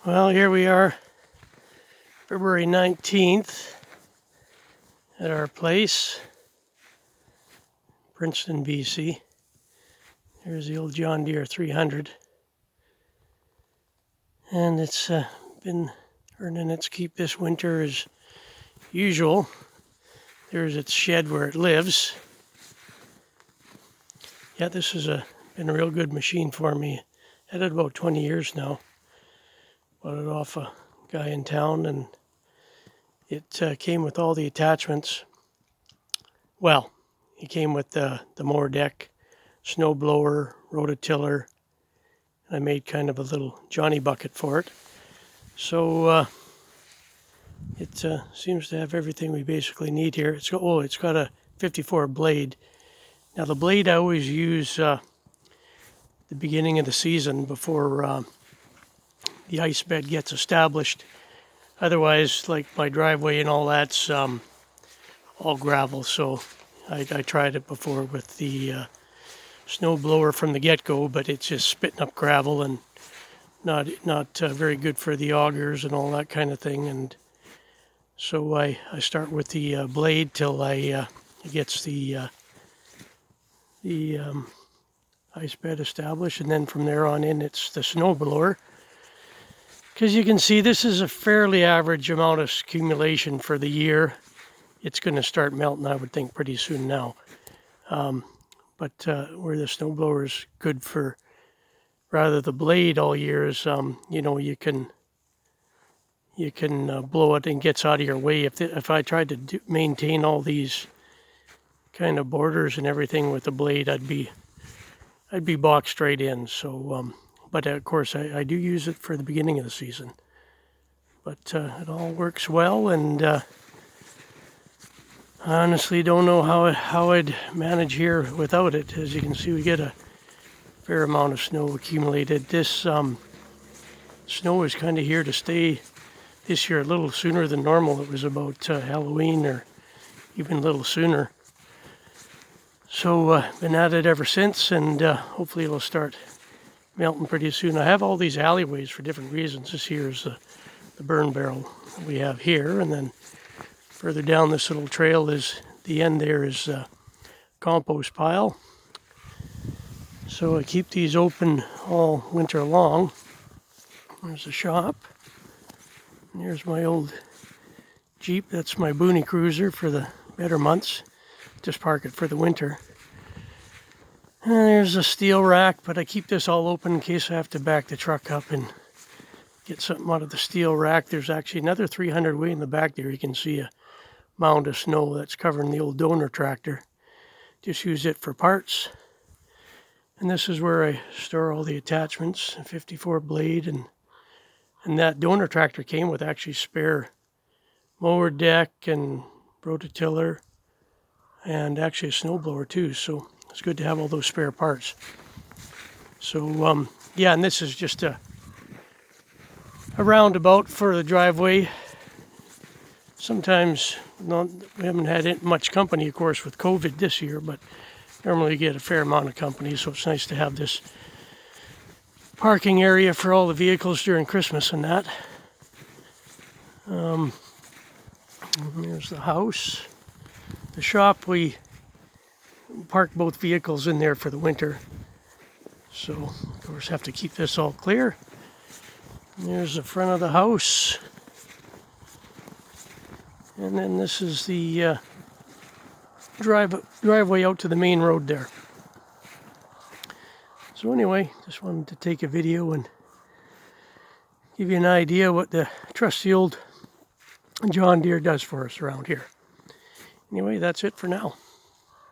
Well, here we are, February 19th, at our place, Princeton B.C. Here's the old John Deere 300. And it's been earning its keep this winter as usual. There's its shed where it lives. Yeah, this has been a real good machine for me. Had it about 20 years now. Bought it off a guy in town, and it came with all the attachments. Well, it came with the mower deck, snow blower, rototiller. I made kind of a little Johnny bucket for it. So it seems to have everything we basically need here. It's got a 54 blade. Now the blade I always use the beginning of the season before the ice bed gets established. Otherwise, like my driveway and all that's all gravel. So I tried it before with the snow blower from the get-go, but it's just spitting up gravel and not very good for the augers and all that kind of thing. And so I start with the blade till it gets the ice bed established, and then from there on in it's the snow blower. Because you can see this is a fairly average amount of accumulation for the year. It's going to start melting, I would think, pretty soon now. But where the snow blower is good for, rather the blade all year is, you can blow it and it gets out of your way. If I tried to maintain all these kind of borders and everything with the blade, I'd be boxed straight in. So, but of course I do use it for the beginning of the season. But it all works well, and I honestly don't know how I'd manage here without it. As you can see, we get a fair amount of snow accumulated. This snow is kind of here to stay this year, a little sooner than normal. It was about Halloween, or even a little sooner. So been at it ever since, and hopefully it'll start melting pretty soon. I have all these alleyways for different reasons. This here is the burn barrel that we have here, and then further down this little trail is the end there is a compost pile. So I keep these open all winter long. There's the shop. And here's my old Jeep. That's my Booney Cruiser for the better months. Just park it for the winter. And there's a steel rack, but I keep this all open in case I have to back the truck up and get something out of the steel rack. There's actually another 300 way in the back there. You can see a mound of snow that's covering the old donor tractor. Just use it for parts. And this is where I store all the attachments, a 54 blade, and that donor tractor came with actually spare mower deck and rototiller, and actually a snowblower too, so it's good to have all those spare parts. So yeah, and this is just a roundabout for the driveway. Sometimes we haven't had much company, of course, with COVID this year, but normally you get a fair amount of company, so it's nice to have this parking area for all the vehicles during Christmas and that. There's the house. The shop, we park both vehicles in there for the winter. So, of course, have to keep this all clear. And there's the front of the house. And then this is the driveway out to the main road there. So anyway, just wanted to take a video and give you an idea what the trusty old John Deere does for us around here. Anyway, that's it for now.